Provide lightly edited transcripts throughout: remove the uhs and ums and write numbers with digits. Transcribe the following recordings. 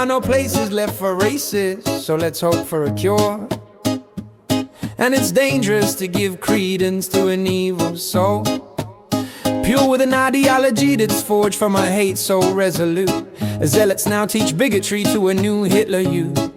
are no places left for racists, so let's hope for a cure. And it's dangerous to give credence to an evil soul, pure with an ideology that's forged from a hate so resolute. Zealots now teach bigotry to a new Hitler youth.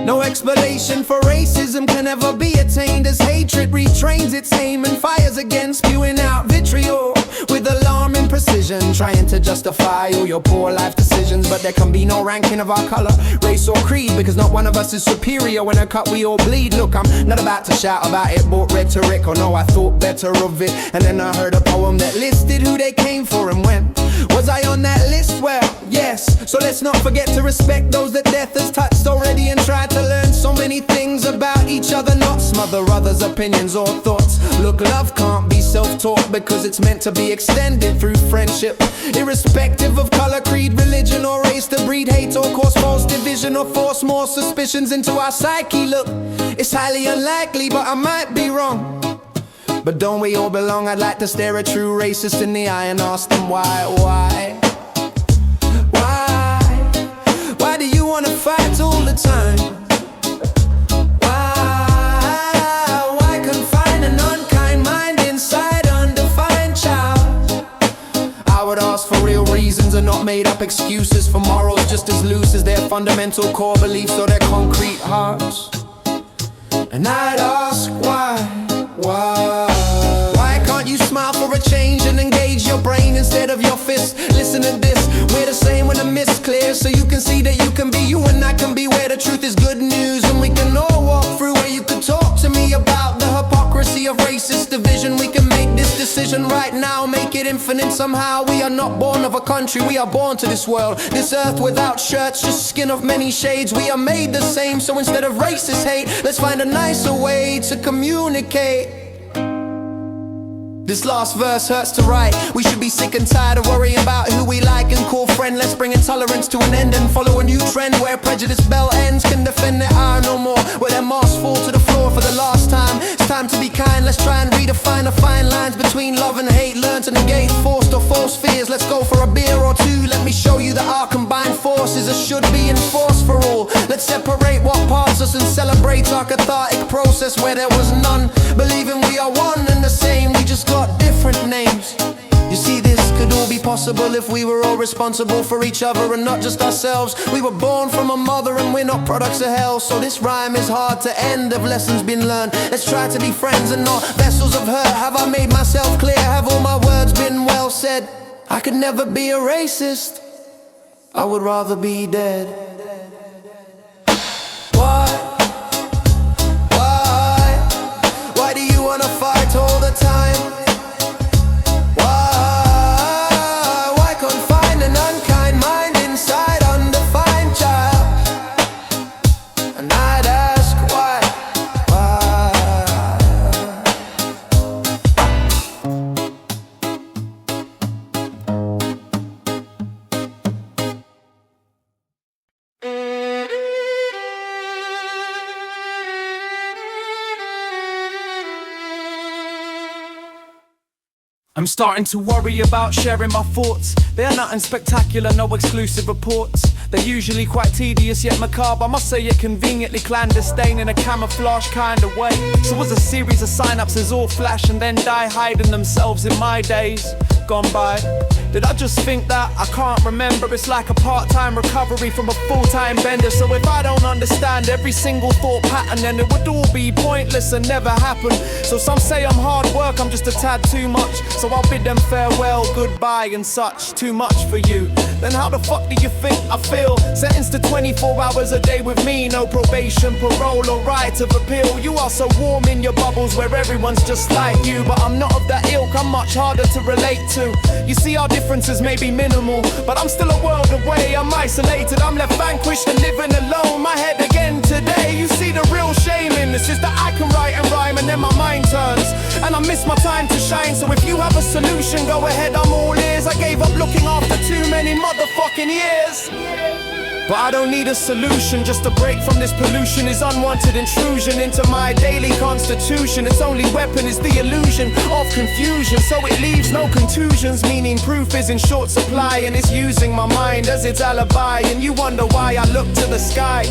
No explanation for racism can ever be attained, as hatred retrains its aim and fires again, spewing out vitriol with alarming precision, trying to justify all your poor life decisions. But there can be no ranking of our color, race or creed, because not one of us is superior. When a cut we all bleed. Look, I'm not about to shout about it, but rhetoric, or no, I thought better of it. And then I heard a poem that listed who they came for and when. Was I on that list? Well, yes. So let's not forget to respect those that death has touched already, and try to learn so many things about each other, not smother others' opinions or thoughts. Look, love can't be self-taught, because it's meant to be extended through friendship, irrespective of color, creed, religion or race, to breed hate or cause false division or force more suspicions into our psyche. Look, it's highly unlikely, but I might be wrong. But don't we all belong? I'd like to stare a true racist in the eye and ask them why? Why do you wanna fight all the time? Why confine an unkind mind inside undefined child? I would ask for real reasons and not made up excuses for morals just as loose as their fundamental core beliefs or their concrete hearts. And I'd ask why can't you smile for a change and engage your brain instead of your fist? Listen to this, we're the same when the mist's clear, so you can see that you can be you and I can be where the truth is good news. And we can all walk through where you could talk to me about the hypocrisy of racist division. We can make this decision right now, make it infinite somehow. We are not born of a country, we are born to this world, this earth without shirts, just skin of many shades. We are made the same, so instead of racist hate, let's find a nicer way to communicate. This last verse hurts to write. We should be sick and tired of worrying about who we like and call friend. Let's bring intolerance to an end and follow a new trend where prejudice bell ends can defend their hour no more, where their masks fall to the floor for the last time. It's time to be kind, let's try and redefine the fine lines between love and hate. Learn to negate forced or false fears. Let's go for a beer or two. Let me show you that our combined forces are should be enforced for all. Let's separate what parts us and celebrate our cathartic process where there was none. Believing we are one and the same, we just got different names. You see, this could all be possible if we were all responsible for each other and not just ourselves. We were born from a mother and we're not products of hell, so this rhyme is hard to end of lessons been learned. Let's try to be friends and not vessels of hurt. Have I made myself clear? Have all my words been well said? I could never be a racist, I would rather be dead. Why do you wanna fight all the time? Why confine an unkind mind inside undefined child? And I'd ask why. I'm starting to worry about sharing my thoughts. They're nothing spectacular, no exclusive reports. They're usually quite tedious yet macabre. I must say you're conveniently clandestine in a camouflage kind of way. So was a series of synapses all flash and then die, hiding themselves in my days gone by. Did I just think that? I can't remember. It's like a part-time recovery from a full-time bender. So if I don't understand every single thought pattern, then it would all be pointless and never happen. So some say I'm hard work, I'm just a tad too much. So I'll bid them farewell, goodbye and such. Too much for you. Then how the fuck do you think I feel? Sentenced to 24 hours a day with me. No probation, parole or right of appeal. You are so warm in your bubbles where everyone's just like you. But I'm not of that ilk, I'm much harder to relate to. You see our differences may be minimal, but I'm still a world away. I'm isolated, I'm left vanquished and living alone. My head again today. You see the real shame in this is that I can write and rhyme and then my mind turns and I miss my time to shine. So if you have a solution, go ahead, I'm all ears. I gave up looking after too many motherfucking years. But I don't need a solution, just a break from this pollution is unwanted intrusion into my daily constitution. Its only weapon is the illusion of confusion, so it leaves no contusions, meaning proof is in short supply, and it's using my mind as its alibi. And you wonder why I look to the sky.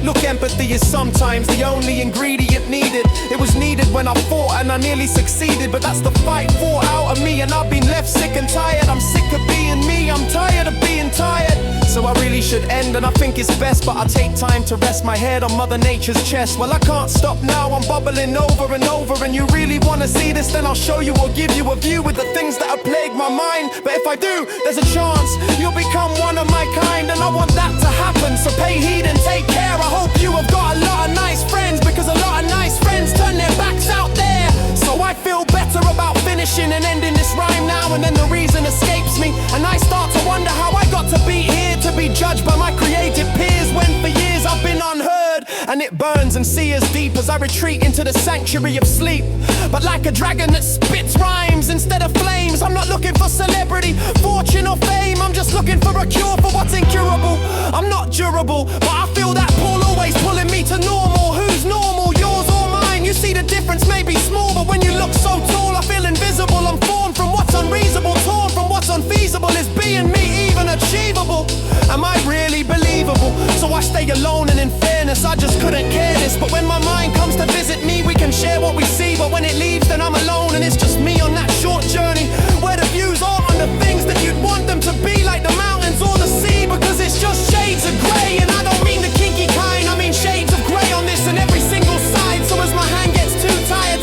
Look, empathy is sometimes the only ingredient needed. It was needed when I fought and I nearly succeeded, but that's the fight fought out of me, and I've been left sick and tired. I'm sick of being me, I'm tired of being tired. So I really should end, and I think it's best, but I take time to rest my head on Mother Nature's chest. Well, I can't stop now, I'm bubbling over and over, and you really wanna see this, then I'll show you or give you a view with the things that have plagued my mind. But if I do, there's a chance you'll become one of my kind, and I want that to happen, so pay heed and take care. I hope you have got a lot of nice friends, because a lot of nice friends turn their backs out there. So I feel better about finishing and ending this rhyme now, and then the reason escapes me, and I start to wonder how I got to be here, to be judged by my creative peers, when for years I've been unheard. And it burns and see as deep as I retreat into the sanctuary of sleep. But like a dragon that spits rhymes instead of flames, I'm not looking for celebrity, fortune or fame. I'm just looking for a cure for what's incurable. I'm not durable, but I feel that pull always pulling me to normal. Who's normal, yours or mine? You see the difference may be small, but when you look so tall I feel invisible. I'm formed from what's unreasonable, torn from what's unfeasible. Is being me even achievable? Am I really believable? So I stay alone, and in fairness I just couldn't care this. But when my mind comes to visit me, we can share what we see. But when it leaves, then I'm alone, and it's just me on that short journey, where the views aren't on the things that you'd want them to be, like the mountains or the sea, because it's just shades of grey. And I don't mean the kinky kind, I mean shades of grey on this and every single side. So as my hand gets too tired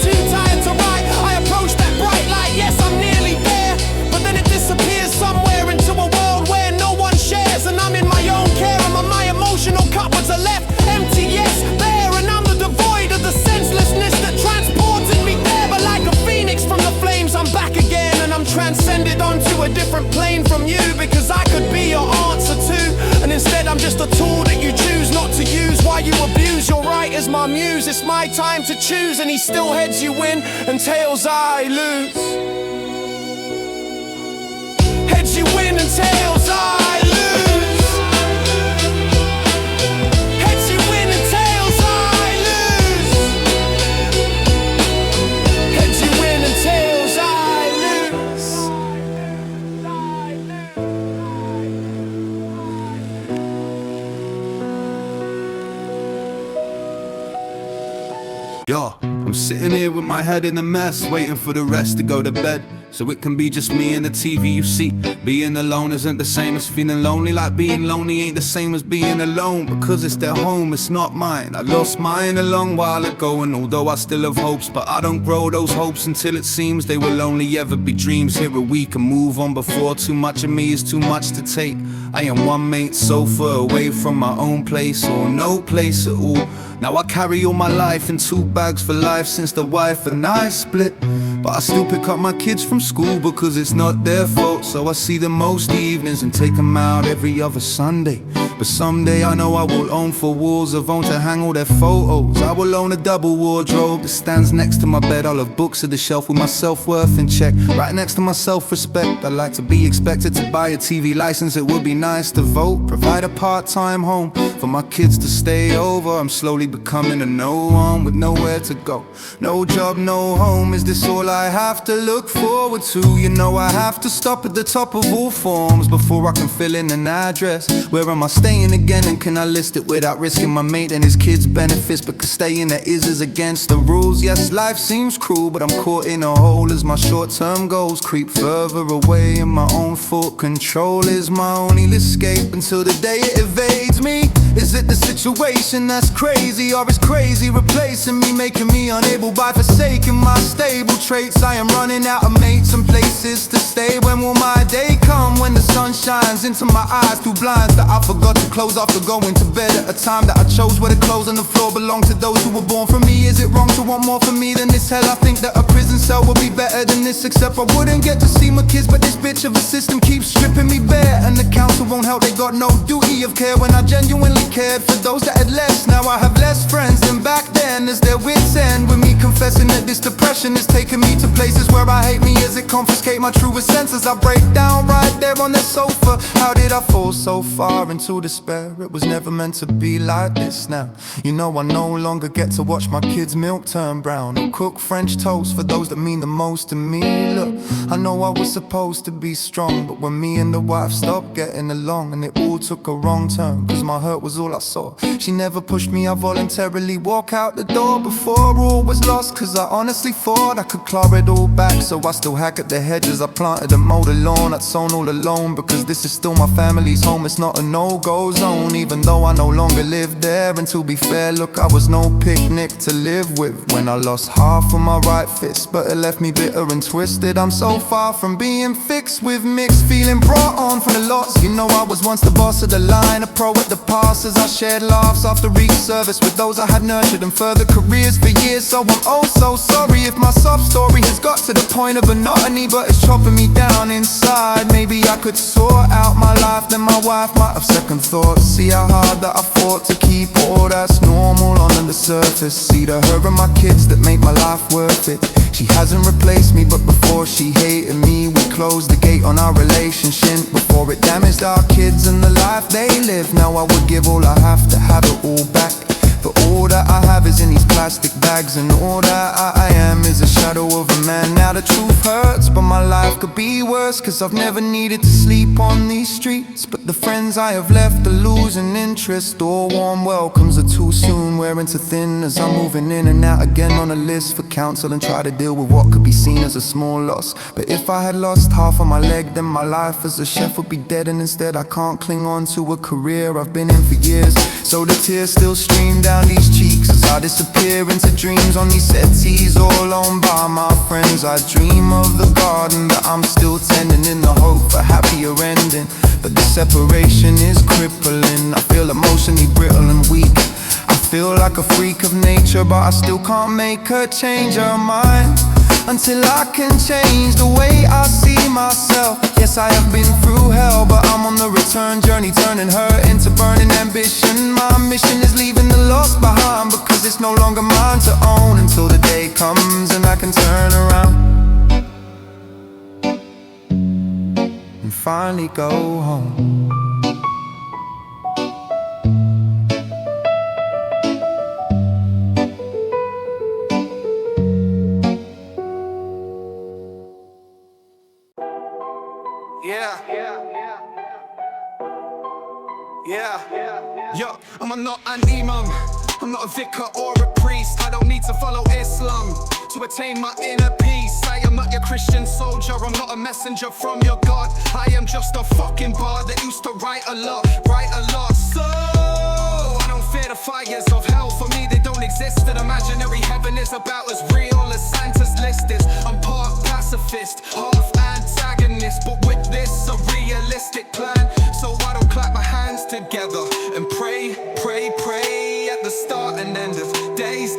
to write, I approach that bright light. Yes, I'm nearly there, but then it disappears somewhere into a world where no one shares, and I'm in my own care, and my emotional cupboards are left empty, yes, bare. And I'm the devoid of the senselessness that transported me there. But like a phoenix from the flames, I'm back again, and I'm transcended onto a different plane from you, because I could be your answer too, and instead I'm just a tool that you choose not to use. Why you abuse your right as my muse? It's my time to choose, and he still heads you win and tails I lose. Heads you win and tails I lose. Heads you win and tails I lose. Heads you win and tails I lose. Yo, I'm sitting here with my head in a mess, waiting for the rest to go to bed, so it can be just me and the TV. You see, being alone isn't the same as feeling lonely, like being lonely ain't the same as being alone, because it's their home, it's not mine. I lost mine a long while ago, and although I still have hopes, but I don't grow those hopes until it seems they will only ever be dreams. Here a week and move on before too much of me is too much to take. I am one mate sofa away from my own place, or no place at all. Now I carry all my life in 2 bags for life since the wife and I split. But I still pick up my kids from school because it's not their fault. So I see them most evenings and take them out every other Sunday. But someday I know I will own 4 walls of own to hang all their photos. I will own a double wardrobe that stands next to my bed. I'll have books at the shelf with my self-worth in check, right next to my self-respect. I'd like to be expected to buy a TV license. It would be nice to vote, provide a part-time home for my kids to stay over. I'm slowly becoming a no one with nowhere to go. No job, no home, is this all I have to look forward to? You know I have to stop at the top of all forms before I can fill in an address. Where am I staying again, and can I list it without risking my mate and his kids' benefits? Because staying there is against the rules. Yes, life seems cruel, but I'm caught in a hole as my short-term goals creep further away, and my own thought control is my only escape until the day it evades me. Is it the situation that's crazy, or is crazy replacing me, making me unable by forsaking my stable traits? I am running out of mates and places to stay. When will my day come, when the sun shines into my eyes through blinds that I forgot to close after going to bed at a time that I chose, where the clothes on the floor belong to those who were born for me? Is it wrong to want more for me than this hell? I think that a prison cell would be better than this, except I wouldn't get to see my kids. But this bitch of a system keeps stripping me bare, and the council won't help, they got no duty of care. When I genuinely cared for those that had less, now I have less friends than back then, as their wits end with me confessing confessing that this depression is taking me to places where I hate me as it confiscate my truest senses. I break down right there on that sofa. How did I fall so far into despair? It was never meant to be like this now. You know I no longer get to watch my kids' milk turn brown, or cook French toast for those that mean the most to me. Look, I know I was supposed to be strong, but when me and the wife stopped getting along, and it all took a wrong turn, cause my hurt was all I saw. She never pushed me, I voluntarily walk out the door before all was lost, cause I honestly thought I could claw it all back. So I still hack at the hedges, I planted and mowed the lawn, I'd sown all alone, because this is still my family's home. It's not a no-go zone, even though I no longer live there. And to be fair, look, I was no picnic to live with when I lost half of my right fist, but it left me bitter and twisted. I'm so far from being fixed, with mixed feeling brought on from the lots. You know I was once the boss of the line, a pro at the pass, as I shared laughs after each service with those I had nurtured and furthered careers for years. So I'm oh so sorry if my sob story has got to the point of monotony, but it's chopping me down inside. Maybe I could sort out my life, then my wife might have second thoughts. See how hard that I fought to keep all that's normal on the surface. See the her and my kids that make my life worth it. She hasn't replaced me, but before she hated me, we closed the gate on our relationship before it damaged our kids and the life they live. Now I would give all I have to have it all back, but all that I have is in these plastic bags, and all that I am is a shadow of a man. Now the truth hurts, but my life could be worse, cause I've never needed to sleep on these streets. But the friends I have left are losing interest. All warm welcomes are too soon wearing too thin, as I'm moving in and out again on a list for counsel and try to deal with what could be seen as a small loss. But if I had lost half of my leg, then my life as a chef would be dead, and instead I can't cling on to a career I've been in for years. So the tears still stream down these cheeks as I disappear into dreams on these settees, all owned by my friends. I dream of the garden that I'm still tending in the hope for happier ending, but the separation is crippling. I feel emotionally brittle and weak. I feel like a freak of nature, but I still can't make her change her mind until I can change the way I see myself. Yes, I have been through hell, but I'm on the return journey, turning her into burning ambition. My mission is leaving the lost behind, because it's no longer mine to own, until the day comes and I can turn around and finally go home. Yo, I'm not an imam, I'm not a vicar or a priest. I don't need to follow Islam to attain my inner peace. I am not your Christian soldier, I'm not a messenger from your God. I am just a fucking bard that used to write a lot. So I don't fear the fires of hell, for me they don't exist. An imaginary heaven is about as real as Santa's list is. I'm part pacifist, half antagonist, but with this a realistic plan. So I don't clap my hands together and pray at the start and end of days.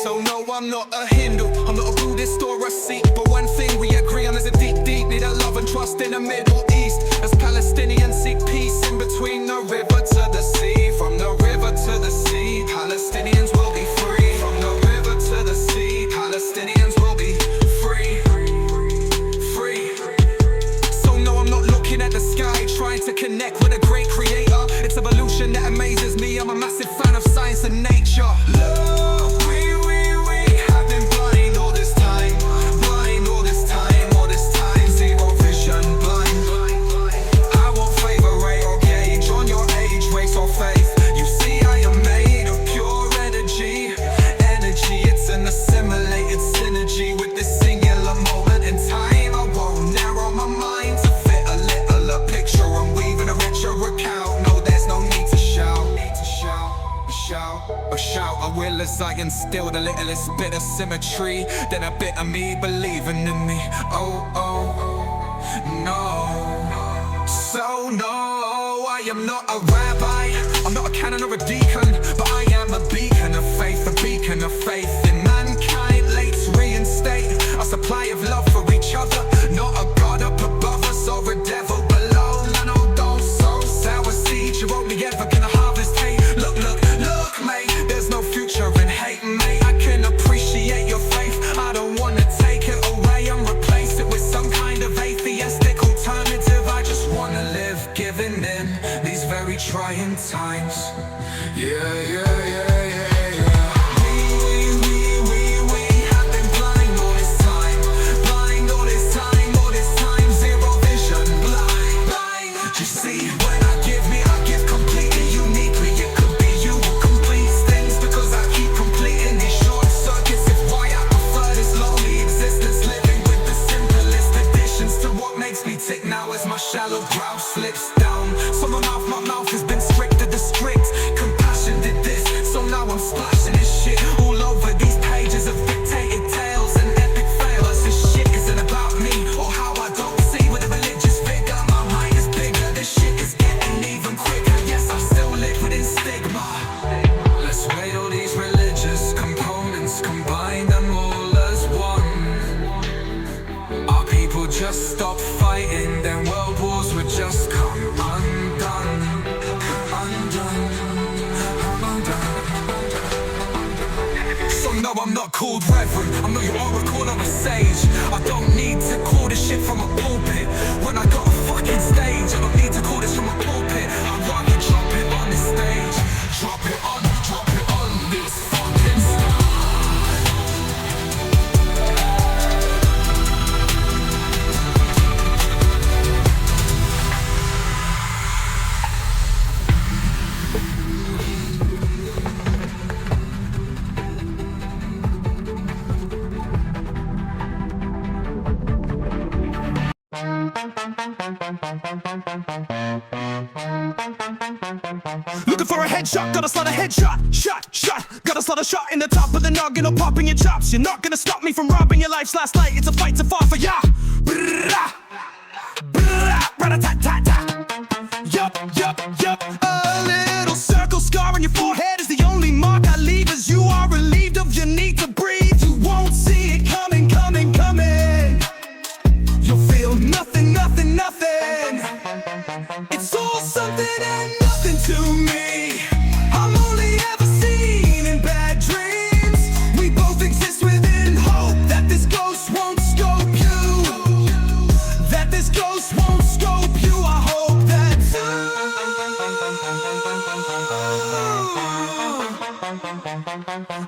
So no, I'm not a Hindu, I'm not a Buddhist or a Sikh, but one thing we agree on is a deep need of love and trust in the Middle East. As Palestinians seek peace in between the river to the sea, from the river to the sea, Palestinians will be free. From the river to the sea, Palestinians will be free. So no, I'm not looking at the sky trying to connect with a great creator. It's evolution that amazes me, I'm a massive fan of science and nature. Love, we have been blind all this time, zero vision, blind. I won't favor rate or gauge on your age, race or faith. You see I am made of pure energy, it's an assimilated synergy with this singular moment in time. I won't narrow my mind to fit a littler picture, I'm weaving a richer account. No, there's no need to shout. I will as I instill the littlest bit of symmetry, then a bit of me believing in me. Oh, no. So no, I am not a rabbi, I'm not a canon or a deacon, but I am a beacon of faith, in mankind. Let's reinstate a supply of love for each other, not a god up above us or a devil below. No, don't sow sour seeds, you're only ever gonna harvest hate. Look, mate, there's no future in hate, mate. I can appreciate your stop fighting, then world wars would just come undone, undone, undone. So no, I'm not called reverend, I'm not your oracle, I'm a sage. I don't need to call this shit from a pulpit when I got a fucking stage. I don't need to call this from a pulpit, I'd rather drop it on this stage. Drop it on this fucking stage. Looking for a headshot, gotta slot a headshot. Shot, gotta slot a shot in the top of the noggin or popping your chops. You're not gonna stop me from robbing your life's last light. It's a fight to fight for ya. Brrrah, brrrah, rat-a-tat-tat-tat. Yup. A little circle scar on your forehead is the only mark I leave as you are relieved of your need to breathe. You won't see it coming. You'll feel nothing. It's all something and nothing to me. I'm only ever seen in bad dreams. We both exist within hope that this ghost won't scope you. That this ghost won't scope you. I hope that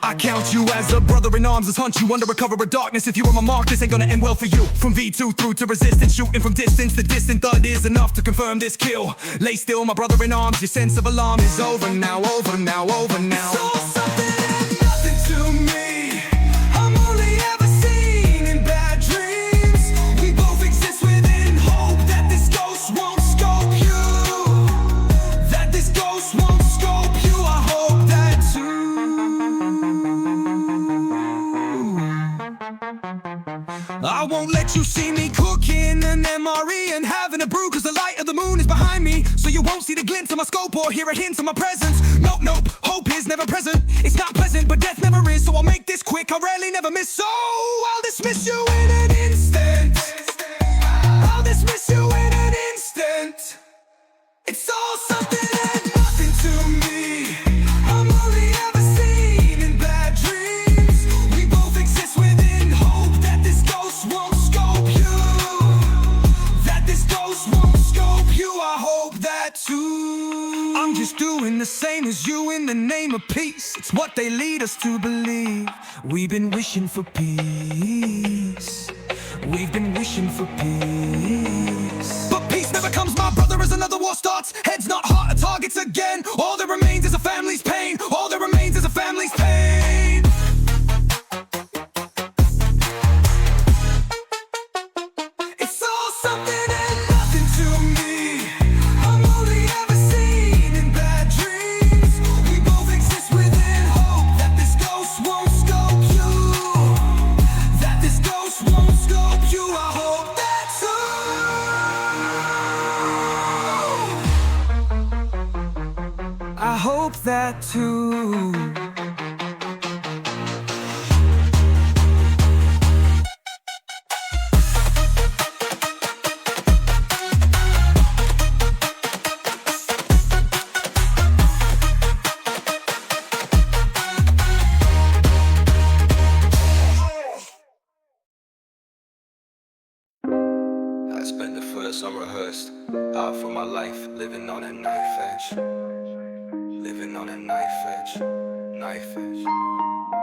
I count you as a brother in arms. Let's hunt you under a cover of darkness. If you are my mark, this ain't gonna end well for you. From V2 through to resistance, shooting from distance. The distant thud is enough to confirm this kill. Lay still, my brother in arms. Your sense of alarm is over now. It's all something and nothing to me. I'm only ever seen in bad dreams. We both exist within hope that this ghost won't scope you. That this ghost won't scope you. I hope that too. I won't let you see me cooking an MRE and having a brew, cause the light of the moon is behind me. So you won't see the glint of my scope or hear a hint of my presence. Nope, hope is never present. It's not pleasant, but death never is. So I'll make this quick, I rarely never miss. So I'll dismiss you in an instant. I'll dismiss you in an instant. It's all something and nothing to me. I'm only ever seen in bad dreams. We both exist within hope that this ghost won't scope you. That this ghost won't scope you. I hope that too. I'm just doing the same as you in the name of peace. It's what they lead us to believe. We've been wishing for peace. We've been wishing for peace. But peace never comes, my brother, as another war starts. Heads not heart, are targets again. All that remains is a family's pain. All that remains is a family's pain. It's all something and nothing to me. I'm only ever seen in bad dreams. We both exist within hope that this ghost won't scope you. That this ghost won't scope you. I hope that too. I hope that too. I spent the first unrehearsed half of my life living on a knife edge. Living on a knife edge.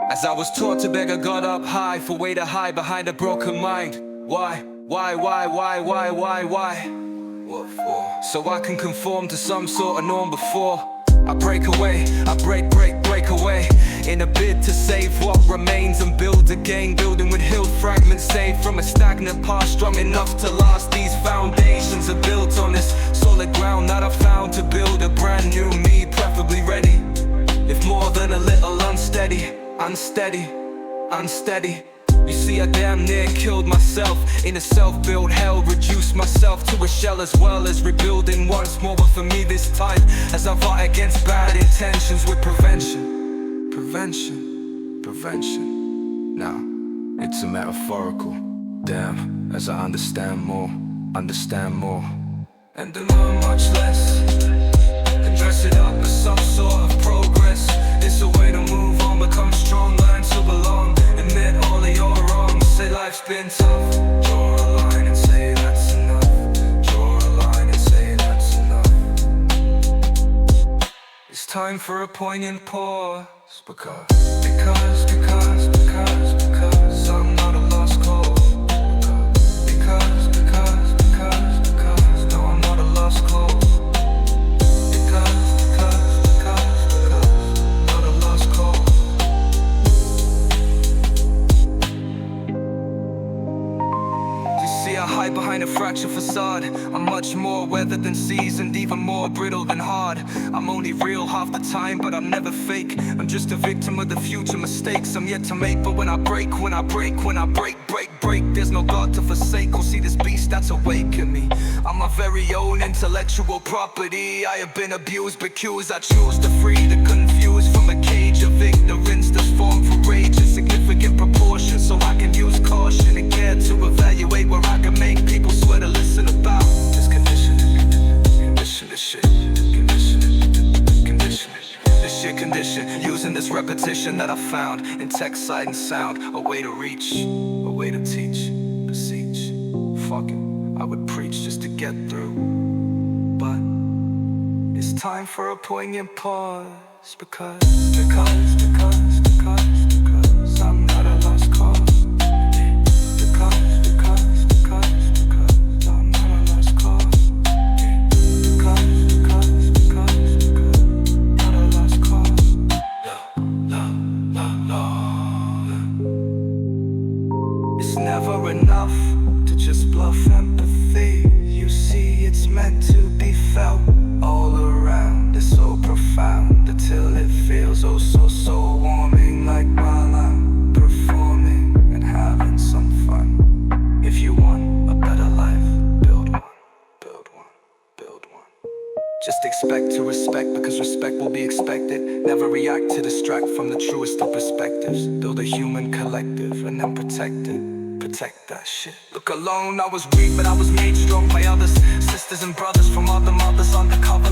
As I was taught to beg a God up high for way to hide behind a broken mind. Why? What for? So I can conform to some sort of norm before I break away, I break away. In a bid to save what remains and build again. Building with healed fragments saved from a stagnant past. Strong enough to last. These foundations are built on this solid ground that I found to build a brand new me, preferably ready. If more than a little unsteady. You see, I damn near killed myself in a self-built hell. Reduced myself to a shell as well as rebuilding once more. But for me this time, as I fight against bad intentions with prevention. Now, it's a metaphorical. Damn, as I understand more, and to learn much less, and dress it up as some sort of progress. It's a way to move on, become strong, learn to belong, admit all of your wrongs, say life's been tough. Draw a line and say that's enough. Draw a line and say that's enough. It's time for a poignant pause, because I'm not a lost cause. Because, no, I'm not a lost cause. Because, not a lost cause. You see, I hide behind a fractured facade. I'm much more weathered than seasoned, even more brittle than hard. I'm only real half the time, but I'm never fake. I'm just a victim of the future mistakes I'm yet to make. But when I break, there's no God to forsake. Who'll see this beast that's awake in me? I'm my very own intellectual property. I have been abused, but cues I choose to free the confused from a cage of ignorance that's formed from rage in significant proportions, so I can use caution and care to evaluate where I can make people swear to listen about this conditioning, this shit, condition, using this repetition that I found in text, sight, and sound, a way to reach, a way to teach, beseech. Fuck it, I would preach just to get through, but it's time for a poignant pause, because I'm not a lost cause. It's never enough to just bluff empathy. You see, it's meant to be felt all around. It's so profound until it feels oh so warming, like while I'm performing and having some fun. If you want a better life, build one. Just expect to respect, because respect will be expected. Never react to distract from the truest of perspectives. Build a human collective and then protect it. Protect that shit. Look, alone I was weak, but I was made strong by others. Sisters and brothers from other mothers undercover.